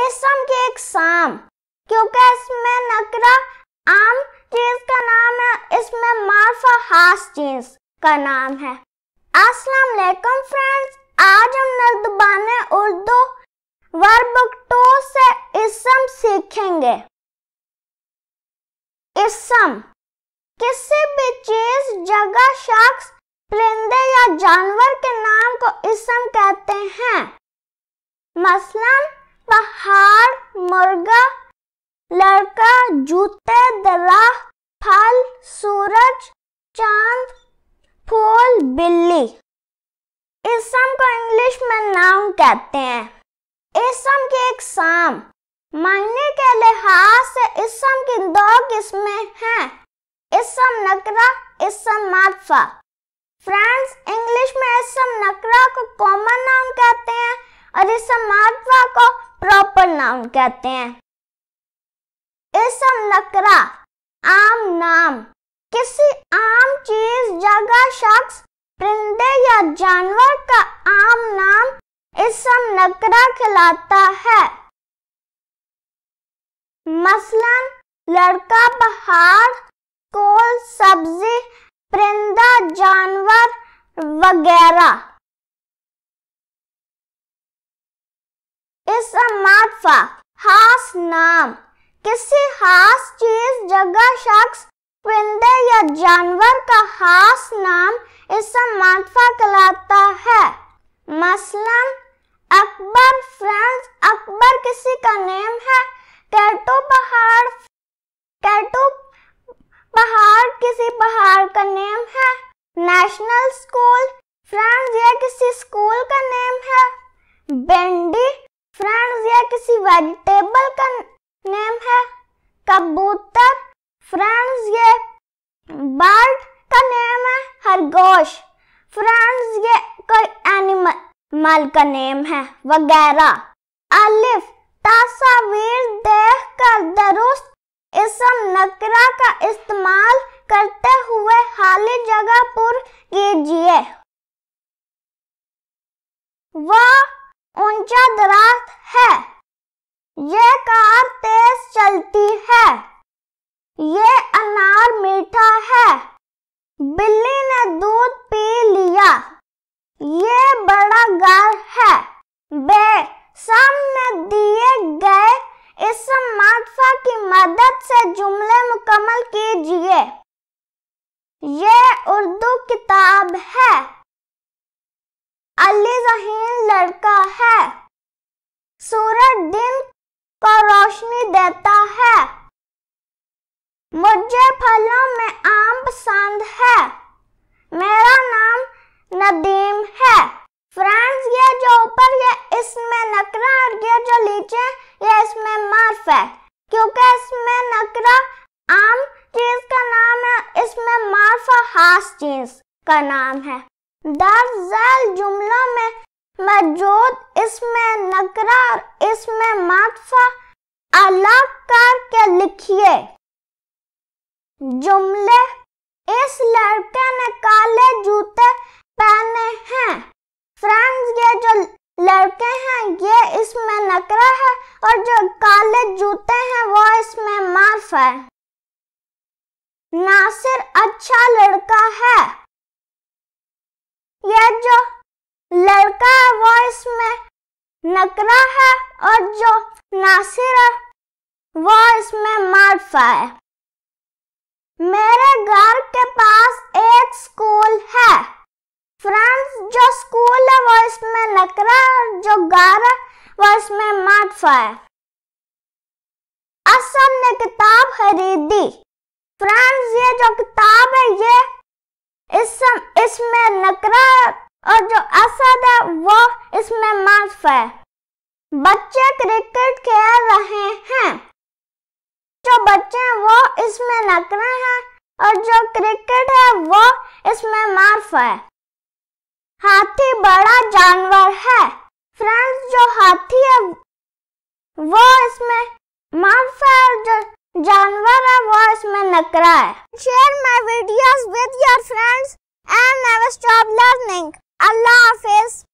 इसम की एक साम, क्योंकि इसमें नकरा आम चीज का नाम है, इसमें मार्फा खास चीज का नाम है। अस्सलाम वालेकुम फ्रेंड्स, आज हम नर्दबाने उर्दू वर्ब 2 से इसम सीखेंगे। इसम किसी भी चीज, जगह, शख्स, परिंदे या जानवर के नाम को इसम कहते हैं। मसलन पहाड़, मुर्गा, लड़का, जूते, दरख्त, फल, सूरज, चांद, फूल, बिल्ली। इसम को इंग्लिश में नाउन कहते हैं। इसम की एक साम, मायने के लिहाज से इसम की 2 किस्में हैं, इसम नकरा, इसम मार्फा। फ्रेंड्स, इंग्लिश में इसम नकरा को कॉमन नाउन कहते हैं और इसम मार्फा को प्रॉपर नाउन कहते हैं। इसम नकरा आम नाम, किसी आम चीज, जगह, शख्स, परिंदे या जानवर का आम नाम इसम नकरा कहलाता है। मसलन लड़का, पहाड़, कोल, सब्जी, परिंदा, जानवर वगैरह। इसम मार्फा खास नाम, किसी खास चीज, जगह, शख्स, परिंदे या जानवर का खास नाम इसम मार्फा कहलाता है। मसलन अकबर। फ्रेंड्स, अकबर किसी का नेम है। कैटू पहाड़ किसी पहाड़ का नेम है। National school. फ्रेंड्स, यह किसी स्कूल का नेम है। भिंडी। फ्रेंड्स, यह किसी वेजिटेबल का नेम है। कबूतर। फ्रेंड्स, ये बर्ड का नेम है। खरगोश। फ्रेंड्स, ये कोई एनिमल का नेम है वगैरह। अलिफ, तस्वीर देखकर दुरुस्त इसम नकरा का इस्तेमाल करते हुए खाली जगह पर कीजिए। वह ऊंचा दरख्त है। ये कार तेज चलती है। ये अनार मीठा है। बिल्ली ने दूध पी लिया। ये बड़ा घर है। बे सामने दिए गए इसम मार्फा की मदद से जुमले मुकम्मल कीजिए। ये उर्दू किताब है। अली ज़हीन लड़का है। सूरज दिन को रोशनी देता है। मुझे फलों में आम पसंद है। मेरा नाम नदीम है। फ्रेंड्स, ये जो ऊपर ये इसमें नकरा और ये जो नीचे ये इसमें मार्फ है, क्योंकि इसमें नकरा आम चीज का नाम है, इसमें मार्फा खास चीज का नाम है। दरअसल जुमलों में मौजूद इसमें नकरा और इसमें मार्फा अलग करके लिखिए। जुमले, इस लड़के ने काले जूते पहने हैं। फ्रेंड्स, ये जो लड़के हैं ये इसमें नकरा है और जो काले जूते हैं वो इसमें मार्फ है। नासिर अच्छा लड़का है। ये जो लड़का है वो इसमें नकरा है और जो नासिर है वो इसमें मार्फ है। मेरे घर के पास एक स्कूल है। फ्रेंड्स, जो स्कूल है वो इसमें नकरा है और जो घर है वो इसमें मार्फा है। असद ने किताब खरीदी। फ्रेंड्स, ये जो किताब है ये इसमें नकरा है और जो असद है वो इसमें मार्फा है। बच्चे क्रिकेट खेल रहे हैं। जो बच्चे हैं वो इसमें नकरा है और जो क्रिकेट है वो इसमें मार्फा है। हाथी बड़ा जानवर है। फ्रेंड्स, जो हाथी है वो इसमें मार्फा है और जो जानवर है वो इसमें नकरा है। Share my videos with your friends and never stop learning. Allah Hafiz.